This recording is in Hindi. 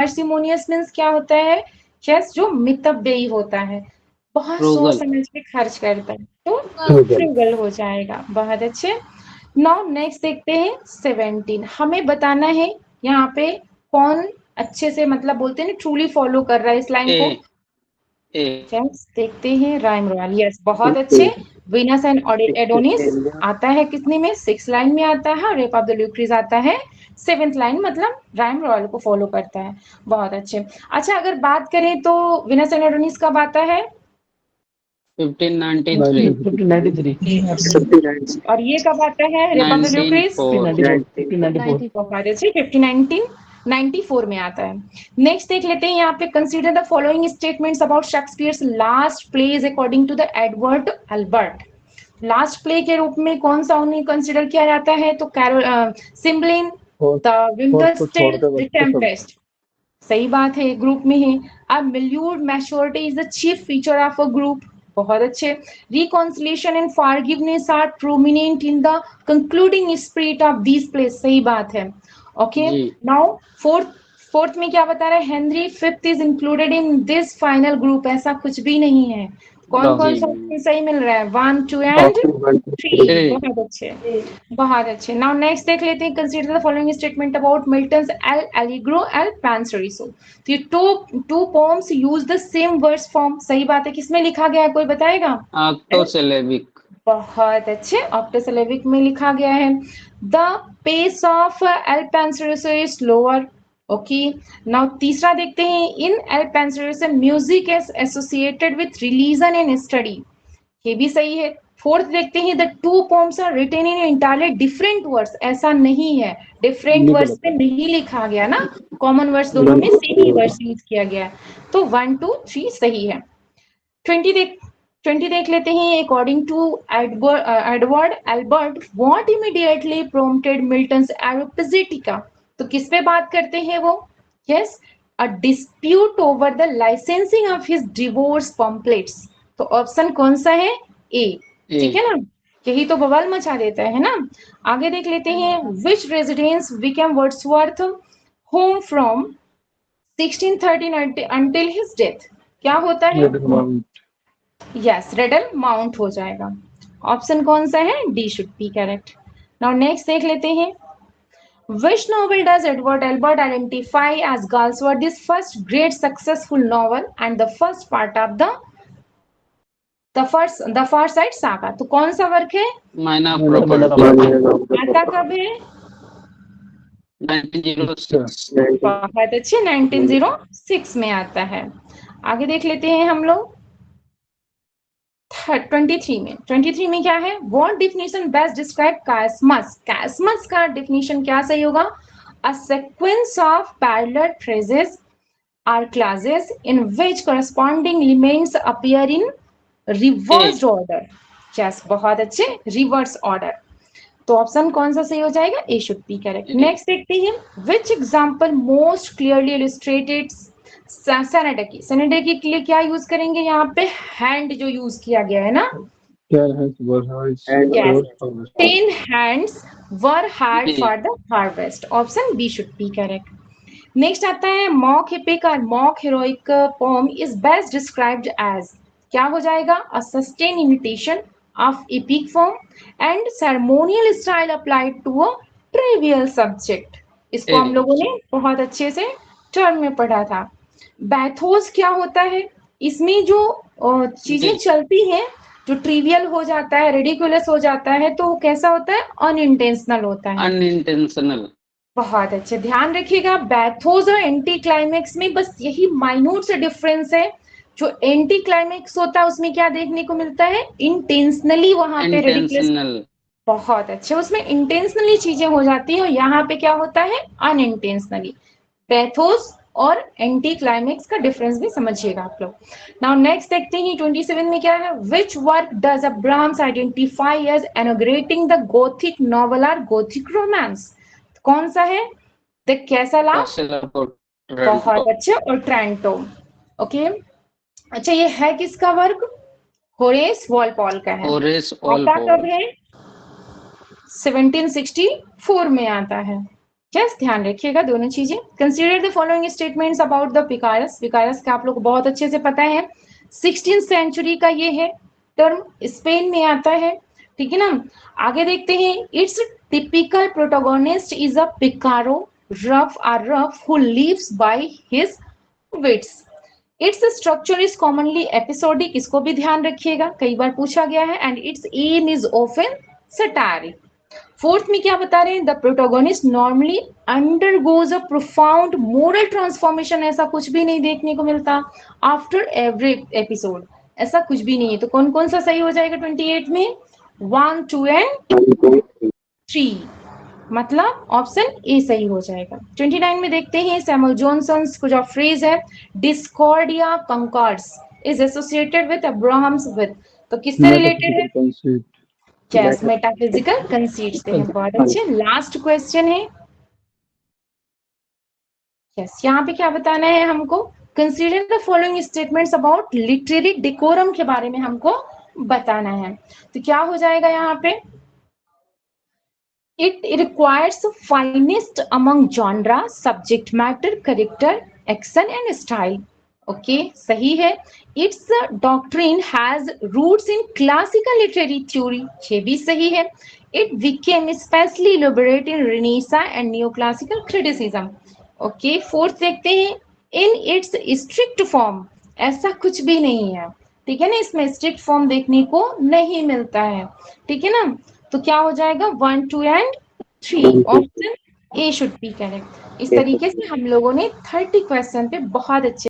पार्सिमोनियस मीन्स क्या होता है? यस, जो मितव्ययी होता है, बहुत सोच फ्रूगल। समझ के खर्च करता है, तो फ्रूगल हो जाएगा। बहुत अच्छे। नाउ नेक्स्ट देखते हैं 17। हमें बताना है यहाँ पे कौन अच्छे से मतलब बोलते हैं ना ट्रूली फॉलो कर रहा है इस लाइन ए को। ए यस, देखते हैं राइम रॉयल। यस, बहुत अच्छे। वीनस एंड एडोनिस आता है कितने में? 6 लाइन में आता है। रेप ऑफ द ल्यूक्रीज आता है 7th लाइन, मतलब राइम रॉयल को फॉलो करता है। बहुत अच्छे। अच्छा, अगर बात करें तो वीनस एंड एडोनिस कब आता है? 1593। 1593। और ये कब आता है रेप ऑफ द ल्यूक्रीज? 1904। बहुत अच्छे, 1594 में आता है। नेक्स्ट देख लेते हैं यहाँ पे, consider the following statements about Shakespeare's last plays according to the Edward Albert. Last play के रूप में कौन सा उन्हें कंसिडर किया जाता है? तो Carol Cymbeline, the Winter's Tale, the Tempest. सही बात है, ग्रुप में है। अब mellowed maturity is the chief feature of a group. बहुत अच्छे। Reconciliation and forgiveness are prominent in the concluding spirit of this place. सही बात है। ओके, जी। नाउ फोर्थ में क्या बता रहा है? Henry fifth is included in this final group. ऐसा कुछ भी नहीं है। कौन कौन सा जी। सही मिल रहा है? 1, 2 एंड 3। 3। बहुत अच्छे, बहुत अच्छे। नाउ नेक्स्ट देख लेते हैं, consider the following statement about Milton's L'Allegro Il Penseroso. तो ये two poems use the same verse form. सही बात है। किसमें लिखा गया है, कोई बताएगा? ऑक्टोसिलेबिक। बहुत अच्छे, ऑक्टोसिलेबिक में लिखा गया है। The pace of Il Penseroso is slower. Okay, now तीसरा देखते हैं, in Il Penseroso music is associated with religion and study. ये भी सही है। फोर्थ देखते हैं, the two poems are written in entirely different words. ऐसा नहीं है, डिफरेंट वर्ड्स में नहीं लिखा गया ना, कॉमन वर्ड्स दोनों में सेम ही वर्ड्स यूज किया गया है। तो 1, 2, 3 सही है। 20 देख लेते हैं, according to Edward Albert, what immediately prompted Milton's Areopagitica. तो किस पे बात करते हैं वो? Yes, a dispute over the licensing of his divorce pamphlets. तो ऑप्शन कौन सा है? ए। ए। ठीक है ना, यही तो बवाल मचा देता है ना। आगे देख लेते हैं, which residence became Wordsworth home from 1613 until his death। क्या होता है? यस, रेडल माउंट हो जाएगा। ऑप्शन कौन सा है? D should be correct. Now next देख लेते हैं, which novel does Edward Albert identify as Galsworthy's first great successful novel and the first part of the Far Side Saga? तो कौन सा वर्क है? माइना प्रॉपर्टी। आता कब है? 1906। बहुत अच्छे, 1906 में आता है। आगे देख लेते हैं हम लोग 23 में क्या है? What definition best describe chiasmus. Chiasmus का डिफिनेशन क्या सही होगा? A sequence of parallel phrases are clauses in which corresponding elements appear in reversed A. order। Yes, बहुत अच्छे, रिवर्स ऑर्डर। तो ऑप्शन कौन सा सही हो जाएगा? A should be correct. A. Next देखते हैं, which example most clearly illustrated synecdoche. Synecdoche के लिए क्या यूज करेंगे यहाँ पे? हैंड जो यूज किया गया है ना। Yes, 10 hands were had a. for the harvest। Option B should be correct. Next आता है, मॉक एपिक और mock heroic poem is best described as. क्या हो जाएगा? A sustained imitation of epic form and ceremonial style applied to a trivial subject. इसको हम ए। लोगों ने बहुत अच्छे से टर्म में पढ़ा था। बैथोस क्या होता है? इसमें जो चीजें डी। चलती हैं, जो ट्रिवियल हो जाता है, रेडिकुलस हो जाता है, तो वो कैसा होता है? अनइंटेंशनल होता है। अनइंटेंशनल। बहुत अच्छे, ध्यान रखिएगा, बैथोस और एंटी क्लाइमेक्स में बस यही माइन्यूट से डिफरेंस है। जो एंटी क्लाइमेक्स होता है उसमें क्या देखने को मिलता है? इंटेंशनली वहां पे रेडिकुलस। इंटेंशनल। बहुत अच्छे, उसमें इंटेंशनली चीजें हो जाती है और यहाँ पे क्या होता है? अनइंटेंशनली। पैथोस और एंटी क्लाइमेक्स का डिफरेंस भी समझिएगा आप लोग। नाउ नेक्स्ट देखते हैं 27 में क्या है, which work does Abrams identify as inaugurating the gothic novel और गोथिक रोमांस। कौन सा है? The castle of. Castle of बहुत ट्रेंटो। अच्छे, और ट्रेंटो। ओके, अच्छा ये है किसका वर्क? होरेस वॉलपॉल का है। होरेस आता कब वॉलपोल। है? 1764 में आता है। यस, ध्यान रखिएगा दोनों चीजें। Consider the following statements about the picaresque. Picaresque का आप लोग को बहुत अच्छे से पता है, 16th सेंचुरी का ये है टर्म, स्पेन में आता है, ठीक है ना। आगे देखते हैं, its typical protagonist is a picaro, rough who lives by his wits. Its structure is commonly episodic, इसको भी ध्यान रखिएगा, कई बार पूछा गया है। And its aim is often satiric. Fourth में क्या बता रहे हैं, the protagonist normally undergoes a profound moral transformation. ऐसा कुछ भी नहीं देखने को मिलता आफ्टर एवरी एपिसोड, ऐसा कुछ भी नहीं है। तो कौन कौन सा सही हो जाएगा 28 में, 1, 2 एंड 3, मतलब ऑप्शन ए सही हो जाएगा। 29 में देखते हैं, सैमुअल जॉनसन्स को जो फ्रेज है, discordia concors is associated with Abrahams with, तो किससे रिलेटेड है, यस, मेटाफिजिकल कंसीट से है। बहुत अच्छे। लास्ट क्वेश्चन है, यस, यहाँ पे क्या बताना है हमको, consider the following statements about literary decorum के बारे में हमको बताना है। तो क्या हो जाएगा यहाँ पे, it requires finest among genre, subject matter, character, action and style. Okay, सही है। Its doctrine has roots in classical literary theory, ये भी सही है। It became specially elaborate in Renaissance and new classical criticism. Okay, fourth देखते हैं, इन इट्स स्ट्रिक्ट फॉर्म, ऐसा कुछ भी नहीं है, ठीक है ना, इसमें स्ट्रिक्ट फॉर्म देखने को नहीं मिलता है, ठीक है ना। तो क्या हो जाएगा, 1, 2 and 3, option A should be correct. इस तरीके से हम लोगों ने 30 क्वेश्चन पे बहुत अच्छे